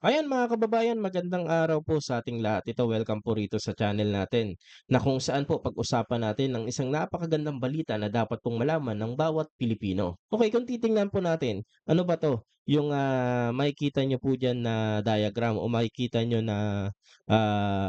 Ayan mga kababayan, magandang araw po sa ating lahat. Ito, welcome po rito sa channel natin na kung saan po pag-usapan natin ng isang napakagandang balita na dapat pong malaman ng bawat Pilipino. Okay, kung titingnan po natin, ano ba to? Yung makikita nyo po dyan na diagram o makikita nyo na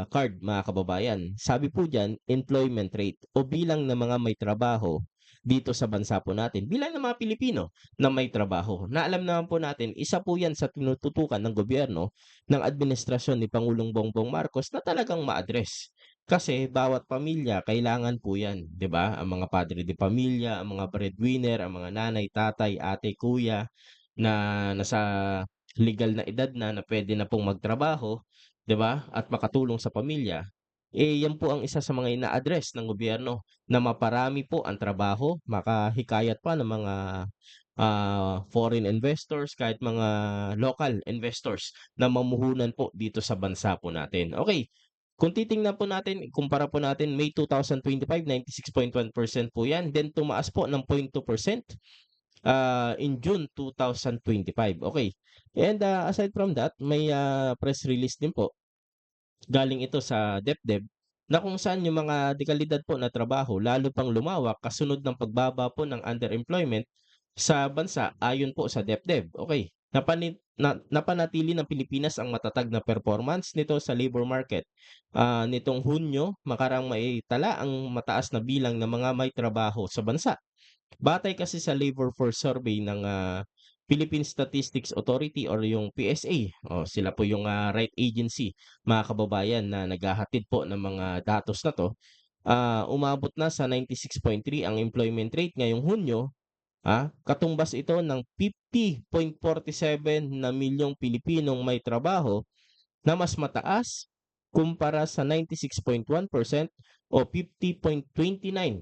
card mga kababayan. Sabi po dyan, employment rate o bilang ng mga may trabaho dito sa bansa po natin. Bilang ng mga Pilipino na may trabaho. Na alam naman po natin, isa po yan sa tinututukan ng gobyerno ng administrasyon ni Pangulong Bongbong Marcos na talagang ma-address. Kasi bawat pamilya kailangan po 'yan, 'di ba? Ang mga padre de pamilya, ang mga breadwinner, ang mga nanay, tatay, ate, kuya na nasa legal na edad na puwede na pong magtrabaho, 'di ba? At makatulong sa pamilya. 'Yan po ang isa sa mga ina-address ng gobyerno na maparami po ang trabaho, makahikayat pa ng mga foreign investors, kahit mga local investors na mamuhunan po dito sa bansa po natin. Okay, kung titingnan po natin, ikumpara po natin May 2025, 96.1% po 'yan, then tumaas po ng 0.2%, in June 2025, okay. And, aside from that, may, press release din po, galing ito sa DepEd na kung saan yung mga dekalidad po na trabaho lalo pang lumawak kasunod ng pagbaba po ng underemployment sa bansa ayon po sa DepEd. Okay, napanatili ng Pilipinas ang matatag na performance nito sa labor market. Nitong Hunyo makaraang maitala ang mataas na bilang ng mga may trabaho sa bansa. Batay kasi sa Labor Force Survey ng, Philippine Statistics Authority or yung PSA, sila po yung, right agency, mga kababayan, na naghahatid po ng mga datos na 'to. Umabot na sa 96.3 ang employment rate ngayong Hunyo, katumbas ito ng 50.47 na milyong Pilipinong may trabaho na mas mataas kumpara sa 96.1% o 50.29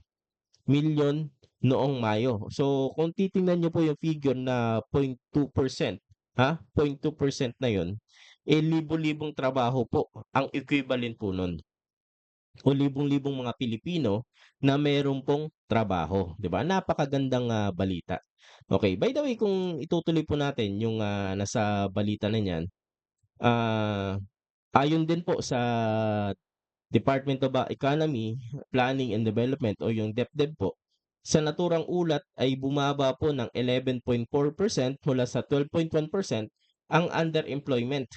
milyon noong Mayo. So, kung titingnan niyo po yung figure na 0.2%, 0.2% na yun, libo-libong trabaho po ang equivalent po nun o libong-libong mga Pilipino na meron pong trabaho, 'di ba? Napakagandang, balita. Okay, by the way, kung itutuloy po natin yung, nasa balita na niyan, ah, ayon din po sa Department of, Economy, Planning and Development o yung DepEd po, sa naturang ulat ay bumaba po ng 11.4% mula sa 12.1% ang underemployment,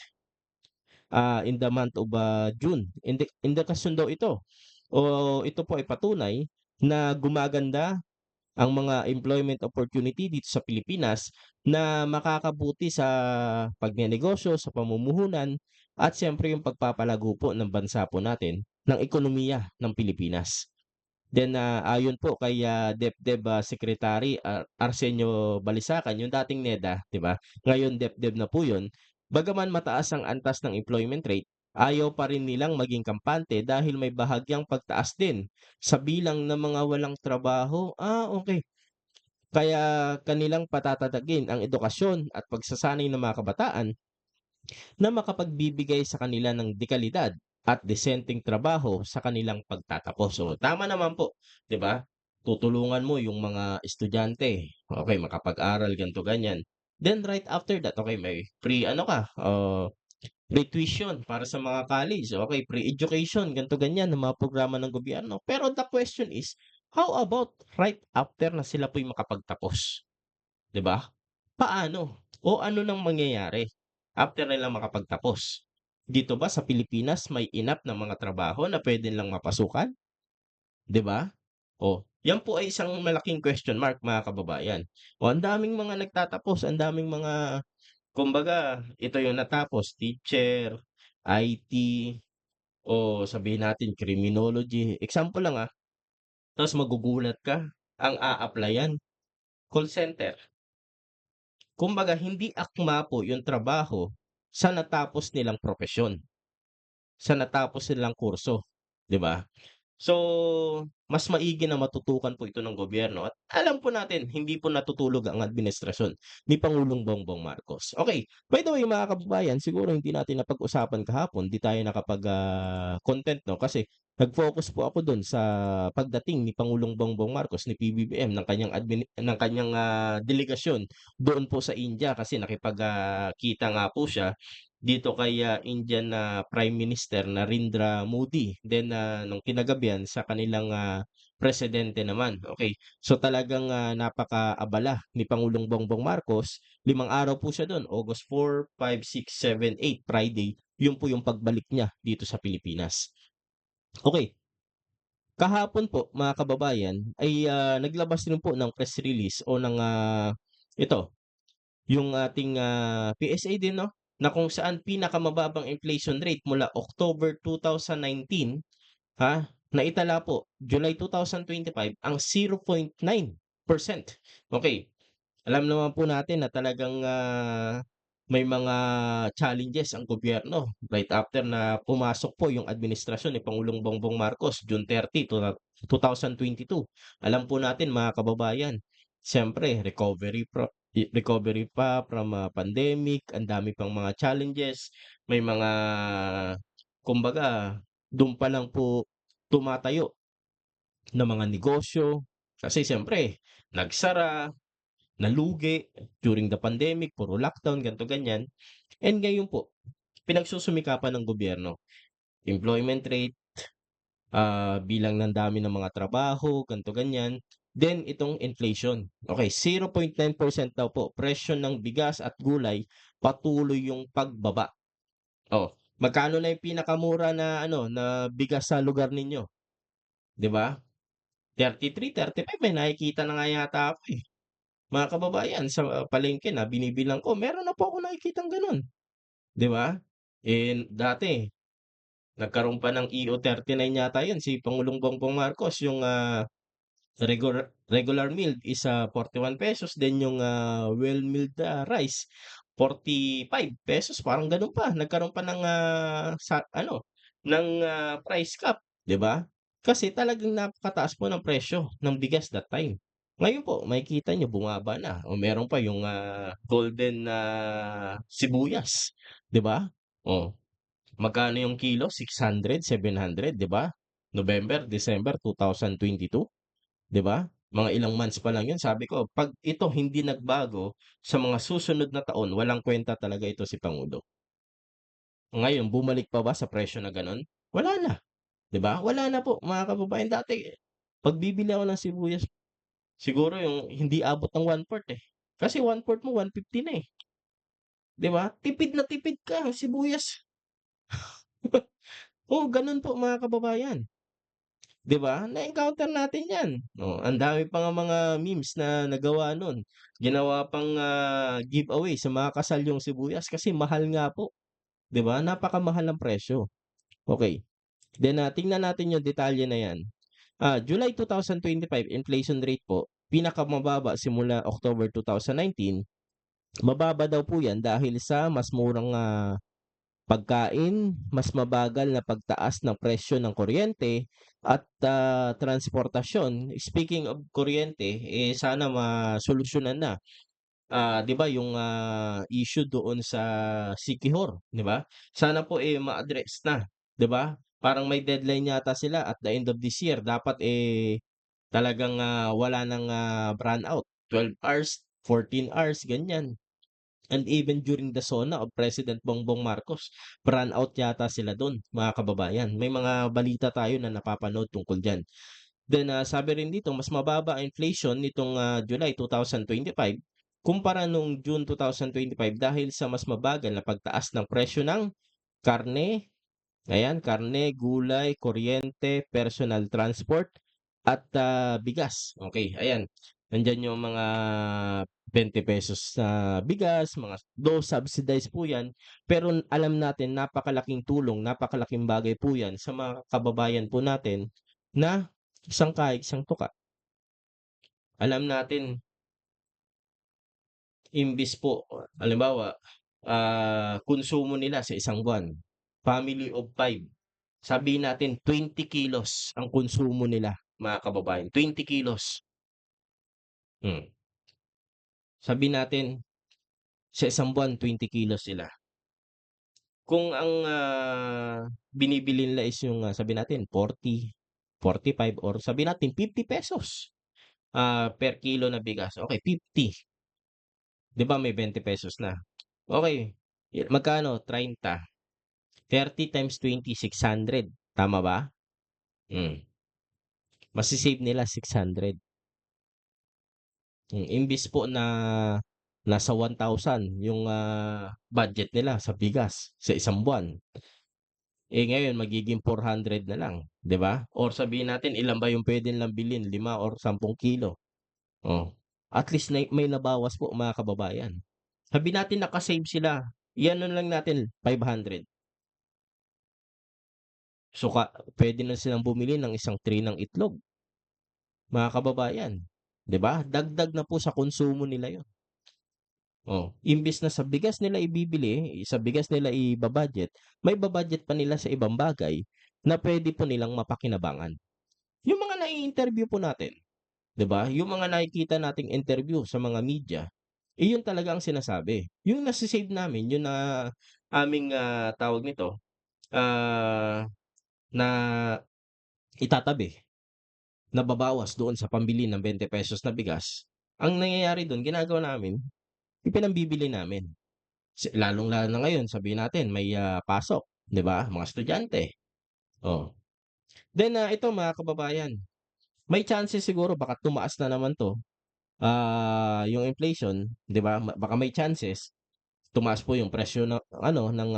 in the month of, June. Indikasyon daw ito o ito po ay patunay na gumaganda ang mga employment opportunity dito sa Pilipinas na makakabuti sa pagnenegosyo, sa pamumuhunan at siyempre yung pagpapalago po ng bansa po natin, ng ekonomiya ng Pilipinas. Then, ayon po kay, DepEd, Secretary, Arsenio Balisacan, yung dating NEDA, 'di ba? Ngayon DepEd na po yun. Bagaman mataas ang antas ng employment rate, ayaw pa rin nilang maging kampante dahil may bahagyang pagtaas din sa bilang ng mga walang trabaho. Okay. Kaya kanilang patatatagin ang edukasyon at pagsasanay ng mga kabataan na makapagbibigay sa kanila ng dekalidad at disenteng trabaho sa kanilang pagtatapos. So, tama naman po, 'di ba? Tutulungan mo yung mga estudyante, okay, makapag-aral ganito ganyan. Then right after that, okay, may free ano ka, free tuition para sa mga college, okay, free education ganito ganyan ng mga programa ng gobyerno. Pero the question is, how about right after na sila po'y makapagtapos, 'di ba? Paano o ano nang mangyayari after nilang makapagtapos? Dito ba sa Pilipinas may enough na mga trabaho na puwede nilang mapasukan, 'di ba? Yan po ay isang malaking question mark mga kababayan. Ang daming mga nagtatapos, ang daming mga kumbaga ito yung natapos teacher, IT, o sabihin natin criminology, example lang, tapos magugulat ka, ang a-applyan call center. Kumbaga hindi akma po yung trabaho sa natapos nilang propesyon, sa natapos nilang kurso, 'di ba? So, mas maigi na matutukan po ito ng gobyerno at alam po natin hindi po natutulog ang administrasyon ni Pangulong Bongbong Marcos. Okay, by the way mga kababayan, siguro hindi natin napag-usapan kahapon, 'di tayo nakapag, content 'no, kasi nag-focus po ako dun sa pagdating ni Pangulong Bongbong Marcos, ni PBBM ng kanyang, delegasyon doon po sa India kasi kita nga po siya dito kay, Indian na Prime Minister Narendra Modi, then, nung kinagabihan sa kanilang, presidente naman, okey. So talagang, napakaabala ni Pangulong Bongbong Marcos, 5 araw po siya dun, August 4, 5, 6, 7, 8, Friday, yun po yung pagbalik niya dito sa Pilipinas. Okey, kahapon po mga kababayan ay, naglabas rin po ng press release o ng, ito yung ating, PSA din 'no, na kung saan pinakamababang inflation rate mula October 2019, naitala po July 2025 ang 0.9%. Okey, alam naman po natin na talagang, may mga challenges ang gobyerno right after na pumasok po yung administrasyon ni Pangulong Bongbong Marcos June 30 2022. Alam po natin mga kababayan, siyempre recovery pa from, pandemic, ang dami pang mga challenges, may mga kumbaga dun pa lang po tumatayo na mga negosyo kasi siyempre nagsara, nalugi during the pandemic, puro lockdown, ganito, ganyan. And ngayon po, pinagsusumikapan ng gobyerno, employment rate, bilang ng dami ng mga trabaho, ganito, ganyan. Then itong inflation. Okay, 0.9% daw po presyo ng bigas at gulay patuloy yung pagbaba. Oh, magkano na yung pinakamura na ano, na bigas sa lugar ninyo, 'di ba? 33, 35 may nakikita na nga yata ako, eh. Mga kababayan sa palengke na binibilhan ko, meron na po akong nakikitang gano'n, 'di ba? Eh, dati nagkaroon pa ng EO 39 yata 'yun si Pangulong Bongbong Marcos yung, regular milled is, ₱41 then yung, well milled, rice ₱45 parang gano'n pa. Nagkaroon pa ng, sa ano, ng, price cap, 'di ba? Kasi talagang napakataas po ng presyo ng bigas that time. Ngayon po makikita niyo bumaba na o meron pa yung, golden na sibuyas, 'di ba? Oh, magkano yung kilo 600, 700, 'di ba? November, December 2022. 'Di ba? Mga ilang months pa lang 'yun, sabi ko 'pag ito hindi nagbago sa mga susunod na taon walang kuwenta talaga ito si pangulo. Ngayon bumalik pa ba sa presyo na gano'n? Wala na, 'di ba? Wala na po mga kababayan. Dati 'pag bibili ako ng sibuyas siguro yung hindi abot ng 1/4, eh. Kasi 1/4 mo 150 na, eh, 'di ba? Tipid na tipid ka sibuyas. Oo, gano'n po mga kababayan. 'Di ba? Na-encounter natin 'yan. Oh, ang dami pa ngang mga memes na nagawa nun. Ginawa pang, giveaway sa mga kasal yung sibuyas kasi mahal nga po, 'di ba? Napakamahal ng presyo. Okey, then, tingnan natin yung detalye na 'yan. July 2025 inflation rate po, pinakamababa simula October 2019. Mababa daw po 'yan dahil sa mas murang, pagkain, mas mabagal na pagtaas ng presyo ng kuryente at, transportasyon. Speaking of kuryente, eh, sana masolusyunan na. 'Di ba yung, issue doon sa Siquijor, 'di ba? Sana po, eh, ma-address na, 'di ba? Parang may deadline yata sila at the end of this year dapat, eh, talagang, wala ng, brownout, 12 hours, 14 hours, ganyan. And even during the SONA of President Bongbong Marcos, brownout out yata sila dun, mga kababayan. May mga balita tayo na napapanood tungkol diyan. Then, sabi rin dito mas mababa ang inflation nitong, July 2025 kumpara nung June 2025 dahil sa mas mabagal na pagtaas ng presyo ng karne, ayan, karne, gulay, kuryente, personal transport at, bigas. Okey, ayan. Nandiyan yung mga ₱20 na bigas, mga though subsidized po 'yan, pero alam natin napakalaking tulong, napakalaking bagay po 'yan sa mga kababayan po natin na isang kahig, isang tuka. Alam natin imbes po halimbawa, konsumo nila sa isang buwan, family of 5. Sabihin natin 20 kilos ang konsumo nila, mga kababayan, 20 kilos. Hmm, sabihin natin sa isang buwan 20 kilos sila. Kung ang, binibili nila is yung, sabihin natin 40, 45 or sabihin natin ₱50, per kilo na bigas, okey 50, 'di ba may ₱20 na. Okey, Magkano? 30. 30 times 20, 600. Tama ba? Hmm. Mase-save nila 600. Imbis po na nasa 1,000 yung budget nila sa bigas sa isang buwan. Ngayon magiging 400 na lang, 'di ba? Or sabihin natin ilan ba yung puwede nilang bilhin, 5 or 10 kilo. Oh, at least may nabawas po mga kababayan. Sabihin natin naka-save sila, i-ano lang natin 500. So puwede na silang bumili ng isang tray ng itlog, mga kababayan, 'di ba? Dagdag na po sa konsumo nila 'yun. Oh, imbes na sa bigas nila ibibili, sa bigas nila iba-budget, maiba-budget pa nila sa ibang bagay na puwede po nilang mapakinabangan. Yung mga nai-interview po natin, 'di ba? Yung mga nakikita nating interview sa mga media, yun talaga ang sinasabi. Yung nase-save namin, yun na aming tawag nito, ah, na itatabi, nababawas doon sa pambili ng ₱20 na bigas, ang nangyayari dun ginagawa namin, ipinambibili namin. Lalong-lalo na ngayon sabihin natin may pasok, 'di ba, mga estudyante, oh. Then ito mga kababayan, may chances siguro baka tumaas na naman 'to, yung inflation, 'di ba, baka may chances tumaas po yung presyo ng ano, ng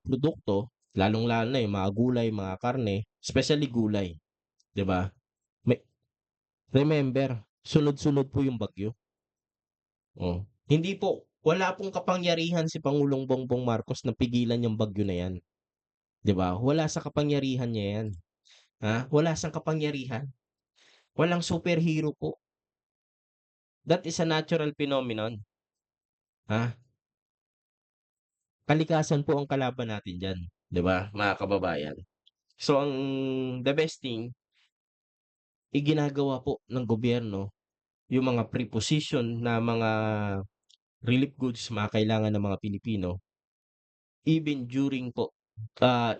produkto, lalong-lalo na yung mga gulay, mga karne, especially gulay, 'di ba? May remember, sunod-sunod po yung bagyo, oh. Hindi po wala pong kapangyarihan si Pangulong Bongbong Marcos na pigilan yung bagyo na 'yan, 'di ba? Wala sa kapangyarihan niya 'yan, wala siyang kapangyarihan, walang superhero po. That is a natural phenomenon, ha? Kalikasan po ang kalaban natin diyan, 'di ba, mga kababayan? So the best thing, iginagawa po ng gobyerno yung mga preposition na mga relief goods mga kailangan ng mga Pilipino, even during po,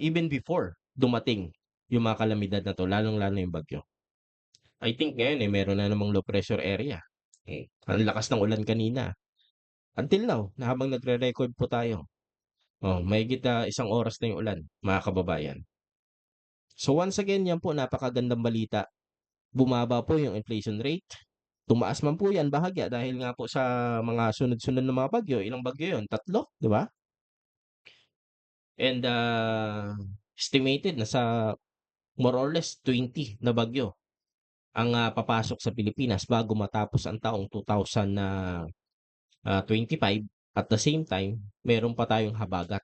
even before dumating yung mga kalamidad na 'to, lalong-lalo na yung bagyo. I think ngayon, meron na namang low pressure area. Ang lakas ng ulan kanina. Until now, na habang nagre-record po tayo, mahigit 1 oras na yung ulan, mga kababayan. So once again, yan po napakagandang balita. Bumaba po yung inflation rate. Tumaas man po yan bahagya dahil nga po sa mga sunod-sunod na mga bagyo. Ilang bagyo yun? 3, 'di ba? And estimated na sa more or less 20 na bagyo ang papasok sa Pilipinas bago matapos ang taong 2025. At the same time, meron pa tayong habagat.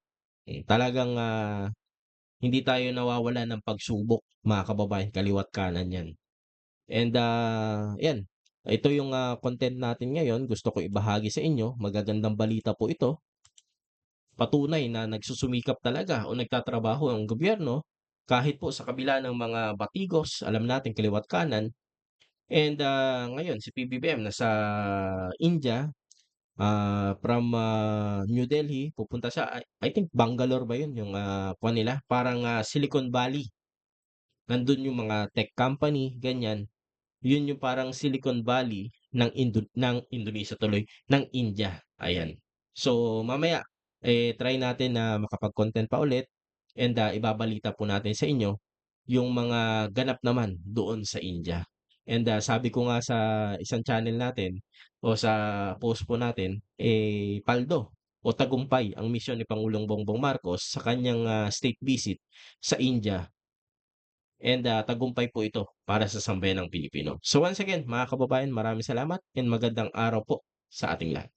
Talagang hindi tayo nawawalan ng pagsubok, mga kababayan, kaliwa't kanan 'yan. And 'yan, ito yung content natin ngayon, gusto ko ibahagi sa inyo, magagandang balita po ito. Patunay na nagsusumikap talaga o nagtatrabaho ang gobyerno kahit po sa kabila ng mga batikos, alam natin kaliwa't kanan. And ngayon si PBBM nasa India, from New Delhi pupunta siya, I think Bangalore ba 'yun yung kuwan nila, parang Silicon Valley. Nandun yung mga tech company, ganyan. Yun yung parang Silicon Valley ng Indonesia tuloy, ng India, ayan. So mamaya, try natin na makapag-content pa ulit and ibabalita po natin sa inyo yung mga ganap naman doon sa India. And sabi ko nga sa isang channel natin o sa post po natin, paldo o tagumpay ang misyon ni Pangulong Bongbong Marcos sa kanyang state visit sa India. And tagumpay po ito para sa sambayanang Pilipino. So once again, mga kababayan, maraming salamat and magandang araw po sa ating lahat.